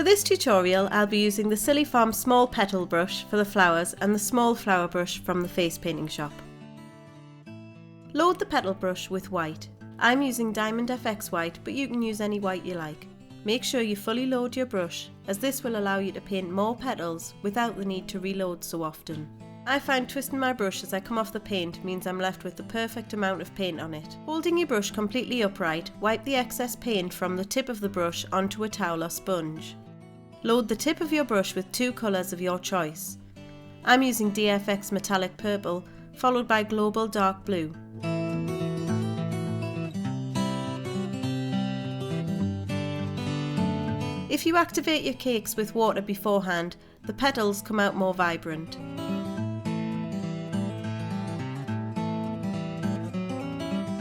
this tutorial I'll be using the Silly Farm small petal brush for the flowers and the small flower brush from the face painting shop. Load the petal brush with white. I'm using Diamond FX white, but you can use any white you like. Make sure you fully load your brush, as this will allow you to paint more petals without the need to reload so often. I find twisting my brush as I come off the paint means I'm left with the perfect amount of paint on it. Holding your brush completely upright, wipe the excess paint from the tip of the brush onto a towel or sponge. Load the tip of your brush with 2 colours of your choice. I'm using DFX Metallic Purple, followed by Global Dark Blue. If you activate your cakes with water beforehand, the petals come out more vibrant.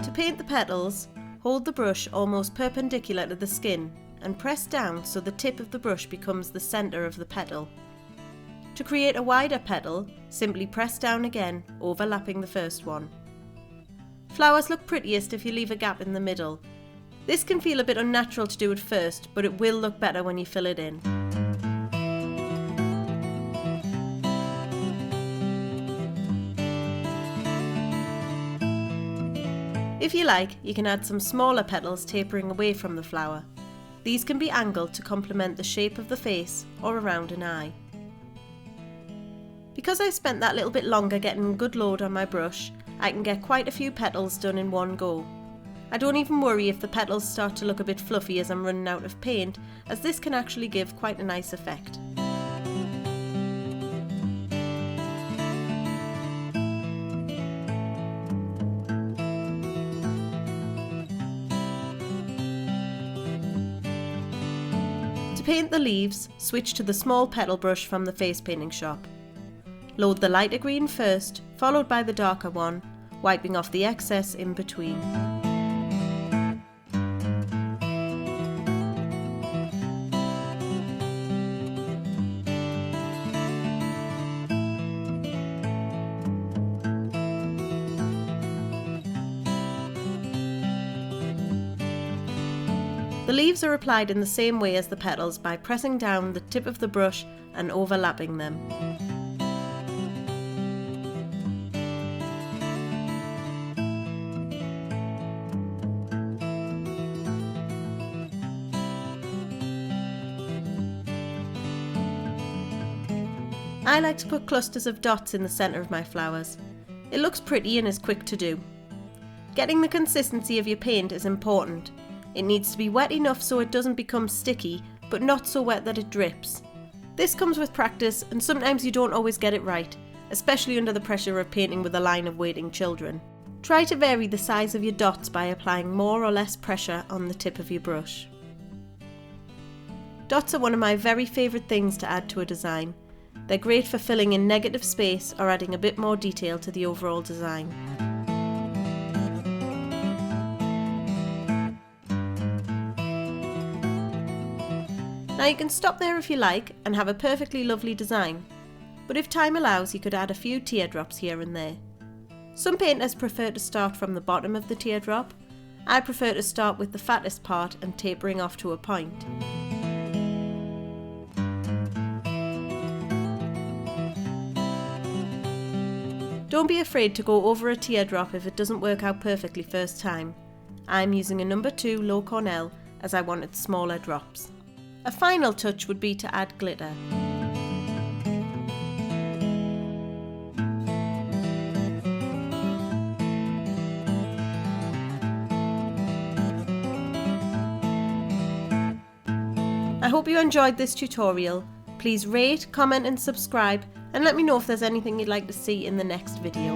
To paint the petals, hold the brush almost perpendicular to the skin and press down so the tip of the brush becomes the centre of the petal. To create a wider petal, simply press down again, overlapping the first one. Flowers look prettiest if you leave a gap in the middle. This can feel a bit unnatural to do at first, but it will look better when you fill it in. If you like, you can add some smaller petals tapering away from the flower. These can be angled to complement the shape of the face or around an eye. Because I spent that little bit longer getting a good load on my brush, I can get quite a few petals done in one go. I don't even worry if the petals start to look a bit fluffy as I'm running out of paint, as this can actually give quite a nice effect. To paint the leaves, switch to the small petal brush from the face painting shop. Load the lighter green first, followed by the darker one, wiping off the excess in between. The leaves are applied in the same way as the petals by pressing down the tip of the brush and overlapping them. I like to put clusters of dots in the centre of my flowers. It looks pretty and is quick to do. Getting the consistency of your paint is important. It needs to be wet enough so it doesn't become sticky, but not so wet that it drips. This comes with practice, and sometimes you don't always get it right, especially under the pressure of painting with a line of waiting children. Try to vary the size of your dots by applying more or less pressure on the tip of your brush. Dots are one of my very favourite things to add to a design. They're great for filling in negative space or adding a bit more detail to the overall design. Now you can stop there if you like and have a perfectly lovely design, but if time allows you could add a few teardrops here and there. Some painters prefer to start from the bottom of the teardrop. I prefer to start with the fattest part and tapering off to a point. Don't be afraid to go over a teardrop if it doesn't work out perfectly first time. I'm using a number 2 low Cornell as I wanted smaller drops. A final touch would be to add glitter. I hope you enjoyed this tutorial. Please rate, comment and subscribe, and let me know if there's anything you'd like to see in the next video.